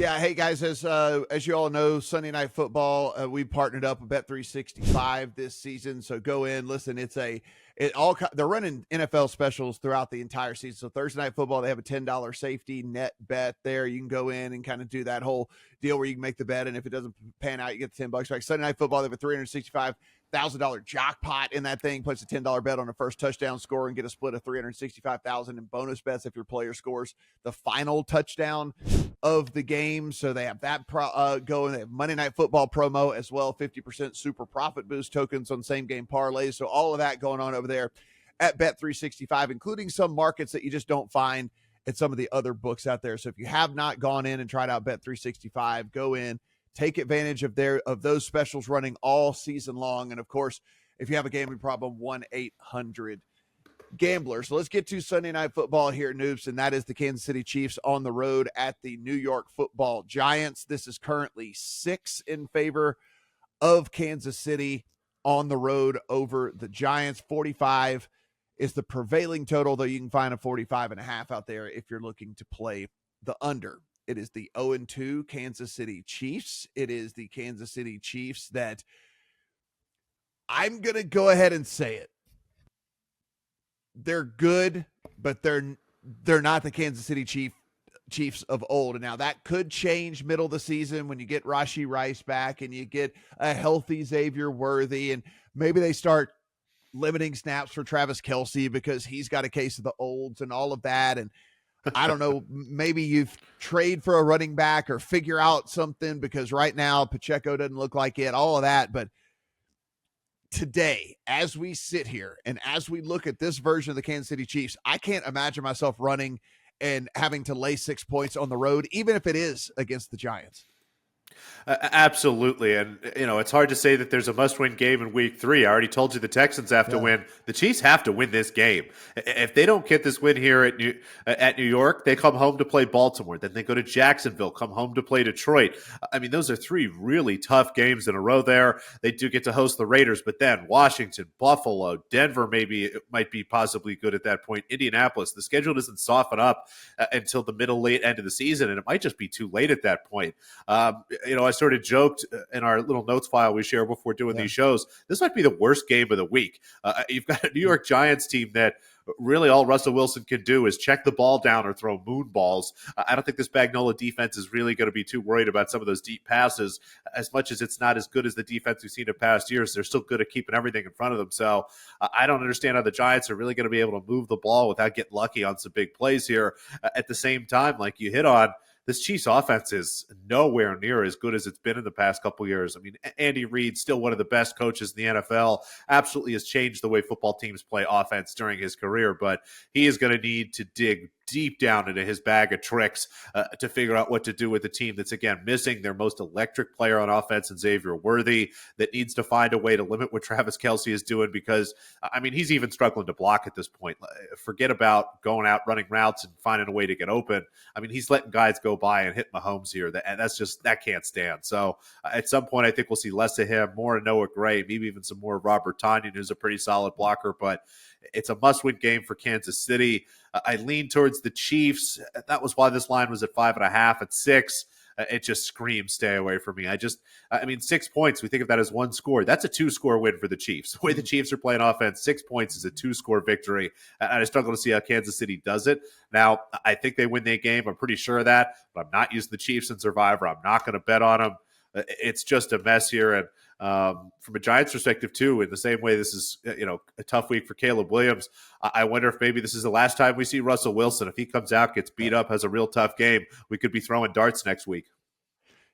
Yeah, hey guys, as you all know, Sunday Night Football, we partnered up with Bet365 this season. So go in, listen. They're running NFL specials throughout the entire season. So Thursday Night Football, they have a $10 safety net bet there. You can go in and kind of do that whole deal where you can make the bet, and if it doesn't pan out, you get the $10 back. Sunday Night Football, they have a $365,000 jackpot in that thing. Place a $10 bet on the first touchdown score and get a split of $365,000 in bonus bets if your player scores the final touchdown of the game. So they have that going. They have Monday Night Football promo as well, 50% super profit boost tokens on same game parlays. So all of that going on over there at Bet365, including some markets that you just don't find at some of the other books out there. So if you have not gone in and tried out Bet365, go in, take advantage of those specials running all season long. And of course, if you have a gambling problem, 1-800-GAMBLER. So let's get to Sunday Night Football here, Noops, and that is the Kansas City Chiefs on the road at the New York Football Giants. This is currently 6 in favor of Kansas City on the road over the Giants. 45 is the prevailing total, though you can find a 45.5 out there if you're looking to play the under. It is the 0-2 Kansas City Chiefs. It is the Kansas City Chiefs that I'm going to go ahead and say it. They're good, but they're not the Kansas City Chiefs of old. And now that could change middle of the season when you get Rashee Rice back and you get a healthy Xavier Worthy, and maybe they start limiting snaps for Travis Kelce because he's got a case of the olds and all of that. And I don't know, maybe you trade for a running back or figure out something, because right now Pacheco doesn't look like it, all of that. But today, as we sit here and as we look at this version of the Kansas City Chiefs, I can't imagine myself running and having to lay 6 points on the road, even if it is against the Giants. Absolutely. And, it's hard to say that there's a must-win game in week 3. I already told you the Texans have to win. The Chiefs have to win this game. If they don't get this win here at New York, they come home to play Baltimore. Then they go to Jacksonville, come home to play Detroit. I mean, those are 3 really tough games in a row there. They do get to host the Raiders, but then Washington, Buffalo, Denver might be possibly good at that point. Indianapolis, the schedule doesn't soften up until the late end of the season, and it might just be too late at that point. I sort of joked in our little notes file we share before doing these shows, this might be the worst game of the week. You've got a New York Giants team that really all Russell Wilson can do is check the ball down or throw moon balls. I don't think this Spagnuolo defense is really going to be too worried about some of those deep passes. As much as it's not as good as the defense we've seen in past years, they're still good at keeping everything in front of them. So I don't understand how the Giants are really going to be able to move the ball without getting lucky on some big plays here. At the same time, like you hit on, this Chiefs offense is nowhere near as good as it's been in the past couple years. I mean, Andy Reid, still one of the best coaches in the NFL, absolutely has changed the way football teams play offense during his career, but he is going to need to dig deep down into his bag of tricks to figure out what to do with a team that's, again, missing their most electric player on offense in Xavier Worthy, that needs to find a way to limit what Travis Kelce is doing, because, I mean, he's even struggling to block at this point. Forget about going out running routes and finding a way to get open. I mean, he's letting guys go by and hit Mahomes here, and that can't stand. So at some point, I think we'll see less of him, more of Noah Gray, maybe even some more of Robert Tonyan, who's a pretty solid blocker, but it's a must-win game for Kansas City. I lean towards the Chiefs. That was why this line was at 5.5. At 6, it just screams stay away from me. 6 points, we think of that as one score. That's a 2-score win for the Chiefs. The way the Chiefs are playing offense, 6 points is a 2-score victory. And I struggle to see how Kansas City does it. Now, I think they win their game. I'm pretty sure of that, but I'm not using the Chiefs in Survivor. I'm not going to bet on them. It's just a mess here. And from a Giants perspective, too, in the same way this is a tough week for Caleb Williams, I wonder if maybe this is the last time we see Russell Wilson. If he comes out, gets beat up, has a real tough game, we could be throwing darts next week.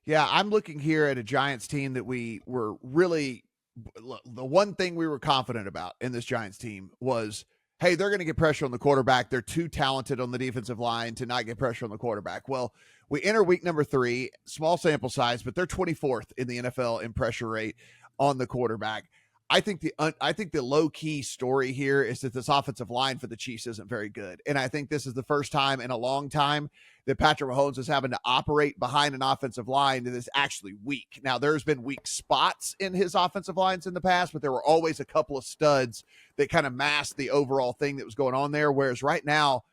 Yeah, I'm looking here at a Giants team that we were really – the one thing we were confident about in this Giants team was, hey, they're going to get pressure on the quarterback. They're too talented on the defensive line to not get pressure on the quarterback. Well, we enter week number 3, small sample size, but they're 24th in the NFL in pressure rate on the quarterback. I think the low-key story here is that this offensive line for the Chiefs isn't very good. And I think this is the first time in a long time that Patrick Mahomes is having to operate behind an offensive line that is actually weak. Now, there's been weak spots in his offensive lines in the past, but there were always a couple of studs that kind of masked the overall thing that was going on there. Whereas right now,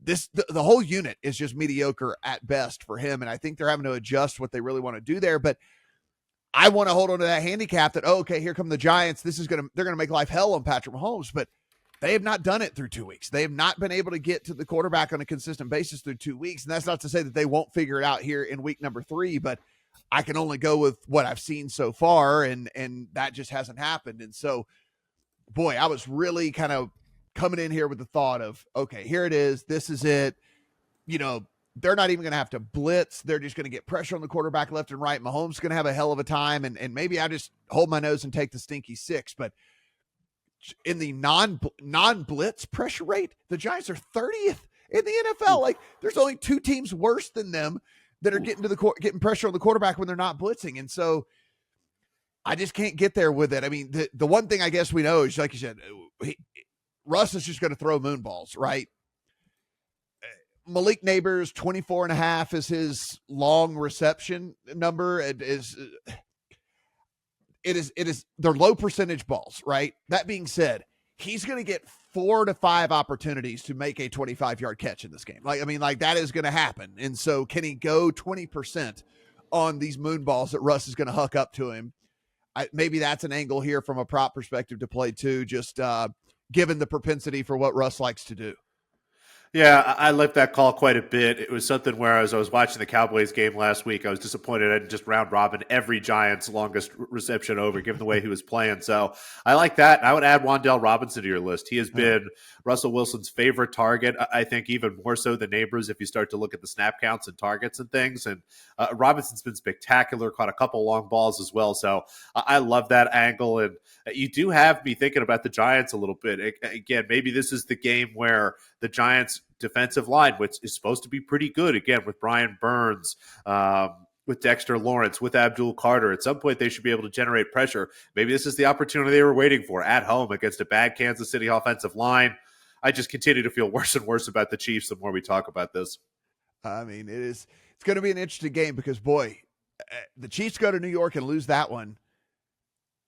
the whole unit is just mediocre at best for him. And I think they're having to adjust what they really want to do there. But I want to hold on to that handicap that, okay, here come the Giants. They're going to make life hell on Patrick Mahomes, but they have not done it through 2 weeks. They have not been able to get to the quarterback on a consistent basis through 2 weeks. And that's not to say that they won't figure it out here in week number 3, but I can only go with what I've seen so far. And that just hasn't happened. And so, boy, I was really kind of coming in here with the thought of, okay, here it is. This is it. They're not even going to have to blitz. They're just going to get pressure on the quarterback left and right. Mahomes is going to have a hell of a time. And maybe I just hold my nose and take the stinky 6. But in the non-blitz pressure rate, the Giants are 30th in the NFL. Like, there's only 2 teams worse than them that are getting pressure on the quarterback when they're not blitzing. And so I just can't get there with it. I mean, the one thing I guess we know is, like you said, Russ is just going to throw moon balls, right? Malik Neighbors, 24.5 is his long reception number. It is they're low percentage balls, right? That being said, he's going to get 4 to 5 opportunities to make a 25-yard catch in this game. Like that is going to happen. And so can he go 20% on these moon balls that Russ is going to huck up to him? Maybe that's an angle here from a prop perspective to play too, just given the propensity for what Russ likes to do. Yeah, I liked that call quite a bit. It was something where as I was watching the Cowboys game last week, I was disappointed I didn't just round robin every Giants' longest reception over, given the way he was playing. So I like that. I would add Wan'Dale Robinson to your list. He has been Russell Wilson's favorite target, I think even more so than Neighbors if you start to look at the snap counts and targets and things. And Robinson's been spectacular, caught a couple long balls as well. So I love that angle. And you do have me thinking about the Giants a little bit. Again, maybe this is the game where the Giants defensive line, which is supposed to be pretty good, again, with Brian Burns, with Dexter Lawrence, with Abdul Carter. At some point, they should be able to generate pressure. Maybe this is the opportunity they were waiting for at home against a bad Kansas City offensive line. I just continue to feel worse and worse about the Chiefs the more we talk about this. I mean, it's going to be an interesting game because, boy, the Chiefs go to New York and lose that one.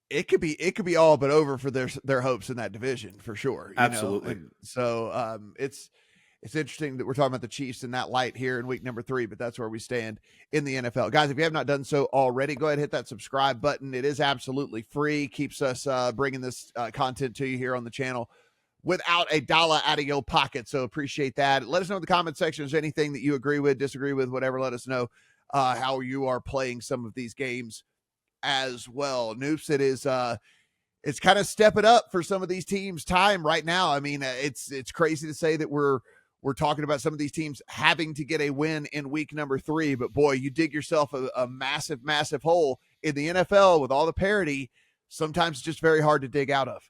It could be all but over for their hopes in that division for sure. Absolutely. So it's interesting that we're talking about the Chiefs in that light here in week number 3, but that's where we stand in the NFL. Guys, if you have not done so already, go ahead and hit that subscribe button. It is absolutely free. Keeps us bringing this content to you here on the channel without a dollar out of your pocket. So appreciate that. Let us know in the comment section if there's anything that you agree with, disagree with, whatever. Let us know how you are playing some of these games as well. Noops, it's kind of stepping up for some of these teams' time right now. I mean, it's crazy to say that we're talking about some of these teams having to get a win in week number 3, but boy, you dig yourself a massive, massive hole in the NFL with all the parity. Sometimes it's just very hard to dig out of.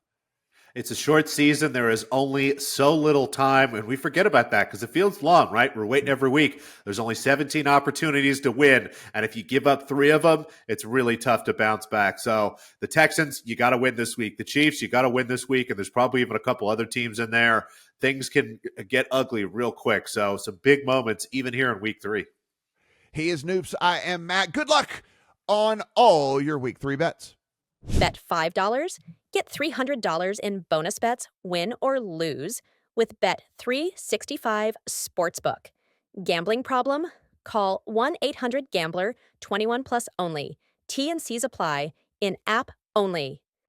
It's a short season. There is only so little time, and we forget about that because the field's long, right? We're waiting every week. There's only 17 opportunities to win, and if you give up 3 of them, it's really tough to bounce back. So the Texans, you got to win this week. The Chiefs, you got to win this week, and there's probably even a couple other teams in there. Things can get ugly real quick. So some big moments even here in week 3. He is Noops. I am Matt. Good luck on all your week 3 bets. Bet $5, get $300 in bonus bets, win or lose, with Bet365 Sportsbook. Gambling problem? Call 1-800-GAMBLER, 21 plus only. T&Cs apply, in app only.